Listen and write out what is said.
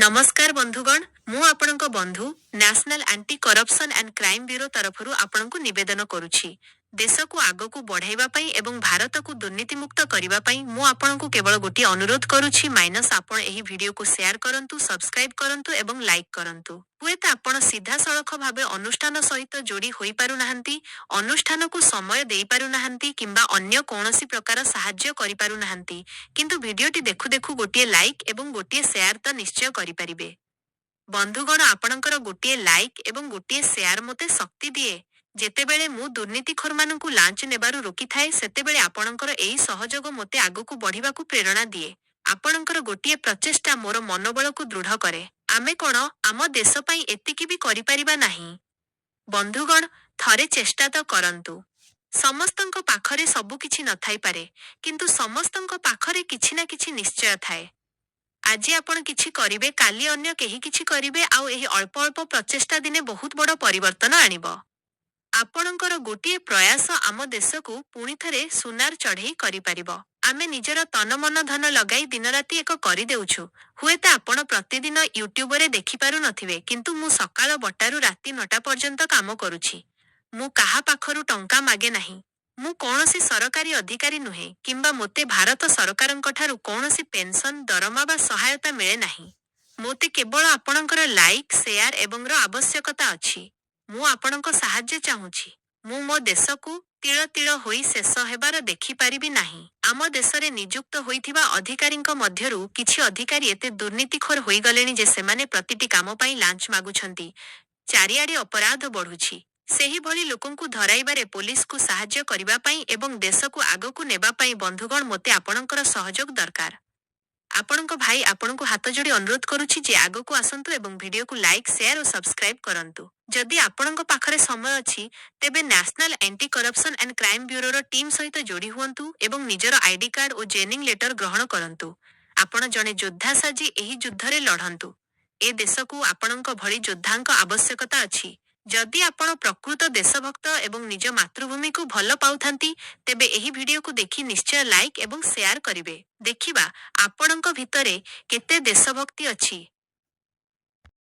नमस्कार बंधुगण मु आपणଙ୍କ बंधु National anti corruption and crime Bureau तरफरु आपणଙ୍କୁ निवेदन करुछि देश को आग को बढ़ाइबा पई एवं भारत को दुर्नीति मुक्त करिबा पई मु आपणଙ୍କୁ केवल गोटी अनुरोध करुछि माइनस आपण एही वीडियो को शेयर करंतु सब्सक्राइब करंतु एवं लाइक करंतु हुएत आपण सीधा सड़क भाबे अनुष्ठान सहित जोड़ी होई पारु नाहंती अनुष्ठान को समय देई पारु नाहंती किंबा अन्य कोनोसी प्रकार सहाय्य करि पारु नाहंती किंतु वीडियोटी देखु देखु गोटिए लाइक एवं गोटिए शेयर तो निश्चय करि परिबे बंधुगण आपणकर गोटिए लाइक एवं गोटिए शेयर मते शक्ति दिए जेतेबेले मु दुर्नीतिखोर मानकु लांच नेबारु रोकी थाए सेतेबेले आपणकर एई सहयोग मते आगकु बढ़िबाकु प्रेरणा दिए आपणकर गोटिए प्रचेष्टा मोर मनोबल को दृढ़ करे आमे कोन आम देश पई एतिकी भी करि परिबा नाही बंधुगण थरे चेष्टा तो करंतु समस्तंक पाखरे सबु किछि न थाई पारे किंतु समस्तंक पाखरे किछि ना किछि निश्चय थाए आज आपण किछि करिवे काली अन्य केही किछि करिवे आउ एही अल्प अल्प प्रचेष्टा दिने बहुत बड़ परिवर्तन आनिबो आपणकर गोटिए प्रयास आम देश को पुणी थरे सुनार चढ़ई करि परिबो आमे निजर तन मन धन लगाई दिन राति एक करि देउछु हुएत आपण प्रतिदिन यूट्यूब रे देखि पारु नथिबे किंतु मु सकाळ बटारु राति 9टा पर्यंत काम करूछि मु काहा पाखरु टंका मागे नाही मु कौनसी सरकारी अधिकारी नुहे किंबा मोते भारत सरकारंक ठारु कौनसी पेंशन दरमा बा सहायता मिले नाही मोते केवल आपणकर लाइक शेयर एवं रो आवश्यकता अछि मु आपणक सहाय्य चाहूछि मु मो देश को तिळ तिळ होई शेष हेबार देखि पारिबि नाही आम देश रे नियुक्त होइथिबा अधिकारींक मध्यरु किछि अधिकारी एते दुर्नीतिखोर होई गलेनी जे सेमाने प्रतिटी काम पई लांच मागुछंती चारिआडे अपराध बढ़ुछि सेही भली लोकंकु धराइबारे पुलिस को सहाय्य करिबा पई एवं देश को आगकु नेबा पई बंधुगण मोते आपणकर सहयोग दरकार आपणक भाई आपणको हाथ जोड़ी अनुरोध करुछि जे आगकु आसंतु एवं वीडियो को लाइक शेयर और सब्सक्राइब करंतु जदि आपणक पाखरे समय अछि तेबे national anti corruption and crime bureau रो टीम सहित जोड़ी हुअन्तु एवं निजर आईडी कार्ड और जेनिंग लेटर ग्रहण करंतु आपण जने योद्धा साजी एही युद्ध रे लढंतु ए देश को आपणक भली योद्धांक आवश्यकता अछि जदि आपण प्रकृत देशभक्त एवं निज मातृभूमि को भल पाउथांती तेबे एही वीडियो को देखि निश्चय लाइक एवं शेयर करिवे देखिबा आपणक भितरे केते देशभक्ति अछि।